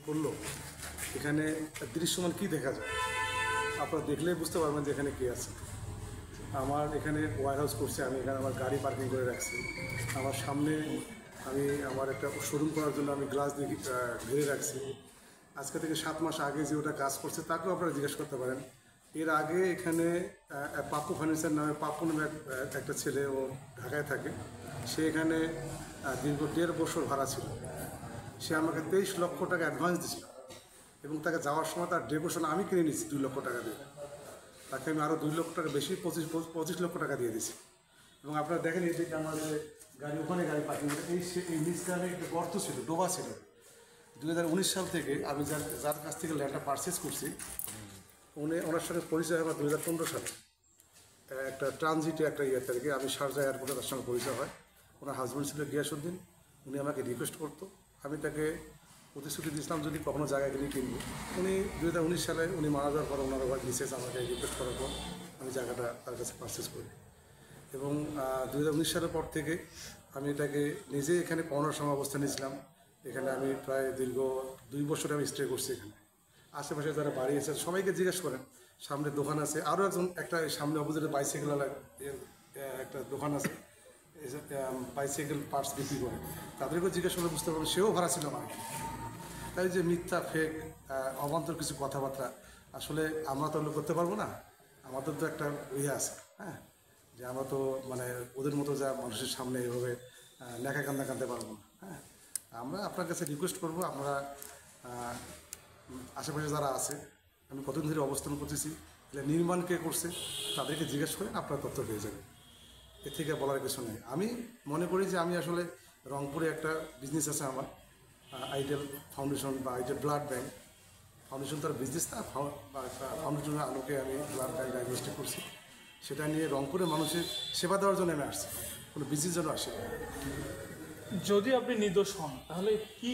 করলো, এখানে দৃশ্যমান কী দেখা যায় আপনারা দেখলেই বুঝতে পারবেন যে এখানে কে আছে। আমার এখানে ওয়্যার হাউস করছে, আমি এখানে আমার গাড়ি পার্কিং করে রাখছি। আমার সামনে আমি আমার একটা শোরুম করার জন্য আমি গ্লাস দিয়ে ঘিরে রাখছি। আজকে থেকে 7 মাস আগে যে ওটা কাজ করছে তাকেও আপনারা জিজ্ঞেস করতে পারেন। এর আগে এখানে পাপ্পু ফার্নিচার নামে পাপ্পু নামে একটা ছেলে, ও ঢাকায় থাকে। সে এখানে দীর্ঘ 1.5 বছর ভাড়া ছিল। সে আমাকে 23 লক্ষ টাকা অ্যাডভান্স দিয়েছিল এবং তাকে যাওয়ার সময় তার ডেকোরেশন আমি কিনে নিয়েছি 2 লক্ষ টাকা দিয়ে। তাকে আমি আরও 2 লক্ষ টাকা বেশি 25 লক্ষ টাকা দিয়ে দিয়েছি। এবং আপনারা দেখেন এই দিকে আমাদের গাড়ি, ওখানে গাড়ি পার্কিং করে এই নিচকালে একটা গর্ত ছিল, ডোবা ছিল। 2019 সাল থেকে আমি যার কাছ থেকে ল্যান্ডটা পারচেস করছি, ওনার সঙ্গে পরিচয় হয় 2015 সালে একটা ট্রানজিটে একটা থেকে আমি শারজা এয়ারপোর্টে তার সঙ্গে পরিচয় হয়। ওনার হাজব্যান্ড ছিল গিয়াসউদ্দিন। উনি আমাকে রিকোয়েস্ট করতো, আমি তাকে প্রতিশ্রুতি দিয়েছিলাম যদি কখনো জায়গা কিনে কিনবো। উনি 2019 সালে উনি মারা যাওয়ার পর ওনার মিসেস আমাকে রিকোয়েস্ট করার পর আমি জায়গাটা তার কাছে পারচেস করি। এবং 2019 সালের পর থেকে আমি এটাকে নিজে এখানে পাওনার সময় অবস্থান নিয়েছিলাম। এখানে আমি প্রায় দীর্ঘ 2 বছর আমি স্টে করছি এখানে। আশেপাশে যারা বাড়ি আছে সবাইকে জিজ্ঞেস করেন, সামনে দোকান আছে, আরও একটা সামনে অপোজিটে বাইসাইকেল একটা দোকান আছে, বাইসাইকেল পার্টস বিক্রি করে, তাদেরকেও জিজ্ঞেস করলে বুঝতে পারবেন সেও ভাড়া ছিল আমার। তাই যে মিথ্যা ফেক অবান্তর কিছু কথাবার্তা আসলে আমরা তো করতে পারবো না। আমাদের তো একটা ইয়ে আছে, হ্যাঁ, যে আমরা তো মানে ওদের মতো যা মানুষের সামনে এইভাবে লেখা কান্দতে পারবো না। হ্যাঁ, আমরা আপনার কাছে রিকোয়েস্ট করবো, আমরা আশেপাশে যারা আছে, আমি কতদিন ধরে অবস্থান করতেছি, নির্মাণ কে করছে তাদেরকে জিজ্ঞেস করেন, আপনার তথ্য পেয়ে যাবেন। এর থেকে বলার কিছু নেই। আমি মনে করি যে আমি আসলে রংপুরে একটা বিজনেস আছে আমার, আইডেল ফাউন্ডেশন বা আইডেল ব্লাড ব্যাংক ফাউন্ডেশন, তার বিজনেস না, ফাউন্ডেশনের আলোকে আমি ব্লাড ব্যাংক ডায়াগনস্টিক করছি। সেটা নিয়ে রংপুরে মানুষের সেবা দেওয়ার জন্য আমি আসছি, কোনো বিজনেস জন্য আসি। যদি আপনি নির্দোষ হন তাহলে কি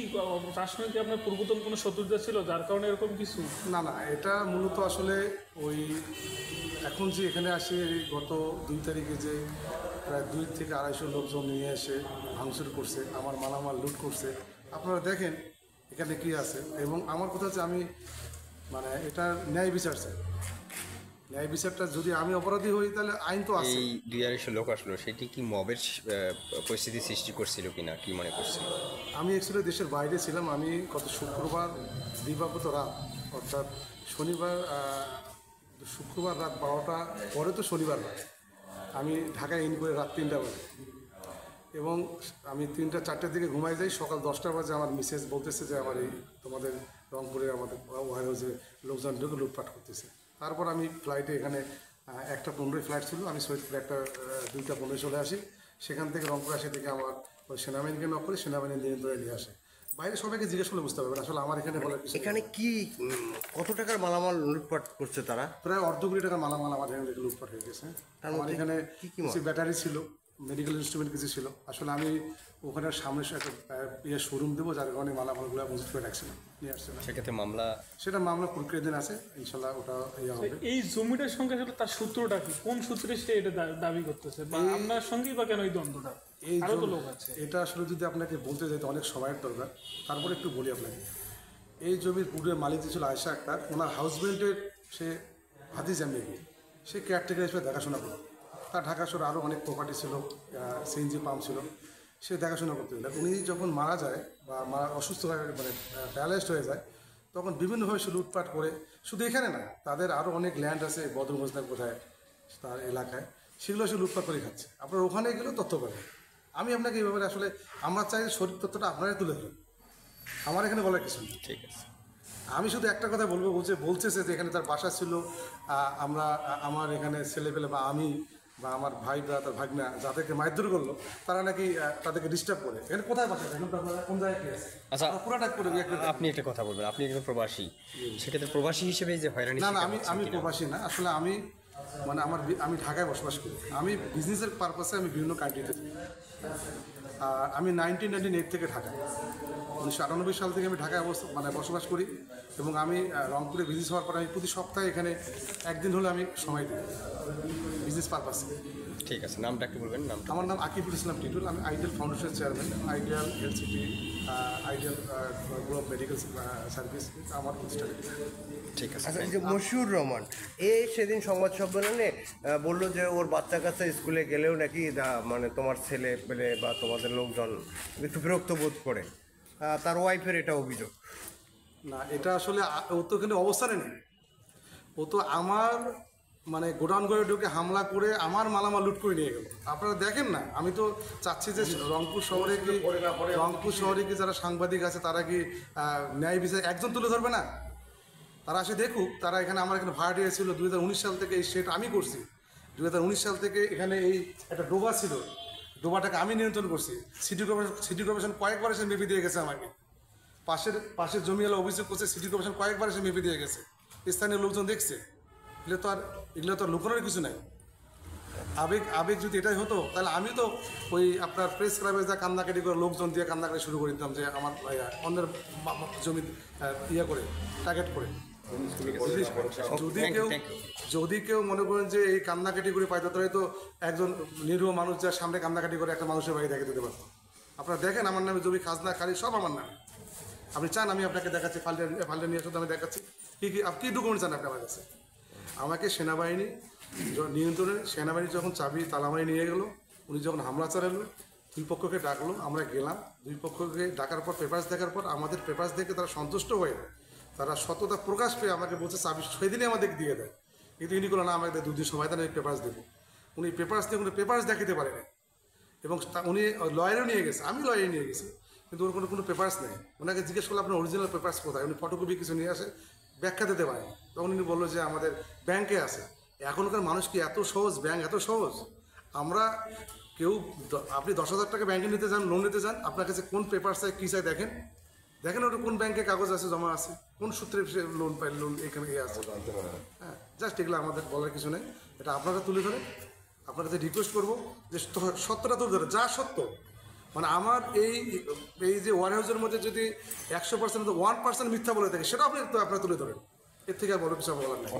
তার সঙ্গে কি আপনার পূর্বতন কোনো শত্রুতা ছিল যার কারণে এরকম কিছু? না, এটা মূলত আসলে ওই এখন যে এখানে আসে গত 2 তারিখে যে প্রায় 2 থেকে 250 লোকজন নিয়ে এসে ভাঙচুর করছে, আমার মালামাল লুট করছে। আপনারা দেখেন এখানে কী আছে। এবং আমার কথা হচ্ছে আমি মানে এটার ন্যায় বিচার চাই। ন্যায় বিচারটা যদি আমি অপরাধী হই তাহলে আইন তো আছে। এই 200 লোক আসলো, সেটি কি মবের পরিস্থিতি সৃষ্টি করছিল কিনা, কি মনে করছিল? আমি অ্যাকচুয়ালি দেশের বাইরে ছিলাম। আমি গত শুক্রবার দিবাগত রাত, অর্থাৎ শুক্রবার রাত 12টা পরে তো শনিবার রাত, আমি ঢাকায় ইন করে রাত 3টা বাজে। এবং আমি 3টা-4টার দিকে ঘুমাই যাই। সকাল 10টা বাজে আমার মিসেস বলতেছে যে আমার এই তোমাদের রংপুরে আমাদের ওয়ার হাউসে লোকজন ঢুকে লুটপাট করতেছে। তারপর আমি ফ্লাইটে এখানে 1:15 ফ্লাইট ছিল, আমি সৈয়দপুরে 2:15 চলে আসি। সেখান থেকে রংপুর আসে থেকে আমার ওই সেনাবাহিনীকে নক করে সেনাবাহিনী নিয়ন্ত্রণে নিয়ে আসে। বাইরে সবাইকে জিজ্ঞেস করলে বুঝতে পারবেন আসলে আমার এখানে বলার কিছু। এখানে কি কত টাকার মালামাল লুটপাট করছে তারা? প্রায় 1.5 কোটি টাকার মালামাল আমার এখানে লুটপাট হয়ে গেছে। আমার এখানে কিছু ব্যাটারি ছিল, মেডিকেল ইনস্ট্রুমেন্ট কিছু ছিল। আসলে আমি ওখানে সামনে একটা শোরুম দেবো, যার কারণে মালামালগুলো মজুত করে রাখছিলাম, নিয়ে আসছিলাম। সেক্ষেত্রে সেটা মামলা প্রক্রিয়াধীন আছে, ইনশাল্লাহ ওটা ইয়ে হবে। এই জমিটার সঙ্গে আসলে তার সূত্রটা কি, কোন সূত্রে সে এটা দাবি করতেছে, বা আপনার সঙ্গেই বা কেন এই দ্বন্দ্বটা? আরও তো লোক আছে। এটা আসলে যদি আপনাকে বলতে যাই তো অনেক সময়ের দরকার, তারপরে একটু বলি আপনাকে। এই জমির পূর্বের মালিক ছিল আয়েশা আক্তার, ওনার হাজব্যান্ডের সে ভাতিজা মেয়ে, সে কেয়ারটেকার হিসেবে দেখাশোনা করত। তার ঢাকা শহরে আরও অনেক প্রপার্টি ছিল, সিএনজি পাম্প ছিল, সে দেখাশোনা করতে গেলে উনি যখন মারা যায় বা অসুস্থ হয়ে মানে প্যারালাইজড হয়ে যায়, তখন বিভিন্নভাবে সে লুটপাট করে, শুধু এখানে না, তাদের আরও অনেক ল্যান্ড আছে বদরমজনা কোথায় তার এলাকায়, সেগুলো সে লুটপাট করে খাচ্ছে। আপনার ওখানে গেলেও তথ্য পাবেন। আমি আপনাকে এই ব্যাপারে আসলে আমরা চাই সঠিক তথ্যটা আপনারাই তুলে ধরেন, আমার এখানে বলার কিছু নেই। ঠিক আছে, আমি শুধু একটা কথা বলবো, বলতেছে যে এখানে তার বাসা ছিল, আমরা আমার এখানে ছেলেপেলে বা আমি বা আমার ভাই বা তার ভাগনা যাদেরকে মারধর করলো, তারা নাকি তাদেরকে ডিস্টার্ব করে। এখানে কোথায় বাসা, এখন তো আপনারা কোন জায়গায় কি আছে? আচ্ছা, পুরাটা করে আপনি একটা কথা বলবেন, আপনি একজন প্রবাসী, সেক্ষেত্রে প্রবাসী হিসেবে যে হয়রানি। না, আমি প্রবাসী না, আসলে আমি মানে আমি ঢাকায় বসবাস করি। আমি বিজনেসের পারপাসে আমি বিভিন্ন কান্ট্রিতে থাকি। আমি 1998 থেকে ঢাকায়, 1998 সাল থেকে আমি ঢাকায় বসবাস করি। এবং আমি রংপুরে বিজনেস হওয়ার পর আমি প্রতি সপ্তাহে এখানে একদিন হলে আমি সময় দিই বিজনেস পারপাসে। ঠিক আছে, নামটা একটু বলবেন। নামটা আমার নাম আকিবুল ইসলাম টিটুল, আমি আইডিয়াল ফাউন্ডেশনের chairman. Ideal LCP, ideal group medical service আমার প্রতিষ্ঠানে। ঠিক আছে। আচ্ছা, এই যে মশিউর রহমান সেদিন সংবাদ সম্মেলনে বললো যে ওর বাচ্চা কাচ্চা স্কুলে গেলেও নাকি মানে তোমার ছেলে পেলে বা তোমাদের লোকজন একটু বিরক্ত বোধ করে, তার ওয়াইফের এটা অভিযোগ। না, এটা আসলে ও তো এখানে অবস্থানে নেই। ও তো আমার মানে গোডাউন করে ঢুকে হামলা করে আমার মালামাল লুট করে নিয়ে গেল। আপনারা দেখেন না, আমি তো চাচ্ছি যে রংপুর শহরে কি যারা সাংবাদিক আছে তারা কি ন্যায় বিচার একজন তুলে ধরবে না? তারা আসে দেখুক। তারা এখানে আমার এখানে ভাড়াটিয়া ছিল 2019 সাল থেকে, এই সেট আমি করছি। 2019 সাল থেকে এখানে এই একটা ডোবা ছিল, ডোবাটাকে আমি নিয়ন্ত্রণ করছি। সিটি কর্পোরেশন কয়েকবার এসে মেপি দিয়ে গেছে আমাকে। পাশের জমিওয়ালা অভিযোগ করছে, সিটি কর্পোরেশন কয়েকবার এসে মেপে দিয়ে গেছে, স্থানীয় লোকজন দেখছে। এগুলো তো আর লুকানোর কিছু নাই। আবেগ যদি এটাই হতো তাহলে আমি তো ওই আপনার প্রেস ক্লাবে যা কান্নাকাটি করে লোকজন দিয়ে কান্নাকাটি শুরু করে দিতাম যে আমার অন্যের জমি করে টার্গেট করে। যদি কেউ মনে করেন যে এই কান্নাকাটি করে পাইতো তাহলে তো একজন নিরীহ মানুষ যার সামনে কান্নাকাটি করে একটা মানুষের বাড়ি দেখে দিতে পারতো। আপনারা দেখেন আমার নামে জমি খাজনা খালি সব আমার নামে। আপনি চান আমি আপনাকে দেখাচ্ছি, ফাইলটা নিয়ে আসতে আমি দেখাচ্ছি কী ডকুমেন্ট চান আপনি আমার কাছে। আমাকে সেনাবাহিনী নিয়ন্ত্রণে, সেনাবাহিনী যখন চাবি তালামারি নিয়ে গেলো, উনি যখন হামলা চালালো, দুই পক্ষকে ডাকলো, আমরা গেলাম। দুই পক্ষকে ডাকার পর পেপারস দেখার পর আমাদের পেপারস দেখে তারা সন্তুষ্ট হয়ে, তারা সততা প্রকাশ পেয়ে আমাকে বলছে চাবি সেদিনই আমাদেরকে দিয়ে দেয়। কিন্তু ইনি করলো না, আমাকে 2 দিন সময় দেন, আমি পেপারস দেবো। উনি পেপারস দিয়ে উনি পেপারস দেখাতে পারে না, এবং উনি লয়ারও নিয়ে গেছে, আমি লয়ারে নিয়ে গেছি, কিন্তু ওর কোনো পেপারস নেই। ওনাকে জিজ্ঞেস করলো আপনার অরিজিনাল পেপারস কোথায়, উনি ফটোকপি কিছু নিয়ে আসে, ব্যাখ্যা দিতে পারেন। তখন উনি বললো যে আমাদের ব্যাংকে আছে। এখনকার মানুষ কি এত সহজ? ব্যাংক এত সহজ? আমরা আপনি 10,000 টাকা ব্যাংকে নিতে যান, লোন নিতে যান, আপনার কাছে কোন পেপার চাই কী চাই দেখেন ওটা কোন ব্যাংকে কাগজ আছে, জমা আছে, কোন সূত্রে লোন পাই, লোন এখানে আছে। হ্যাঁ, জাস্ট এগুলো আমাদের বলার কিছু নেই, এটা আপনারা তুলে ধরেন। আপনার কাছে রিকোয়েস্ট করবো যে সত্যটা তুলে ধরে, যা সত্য। মানে আমার এই যে ওয়ার হাউসের মধ্যে যদি 100% 1% মিথ্যা বলে থাকে সেটা আপনারা তুলে ধরেন। এর থেকে আর বড় কিছু বলার নেই।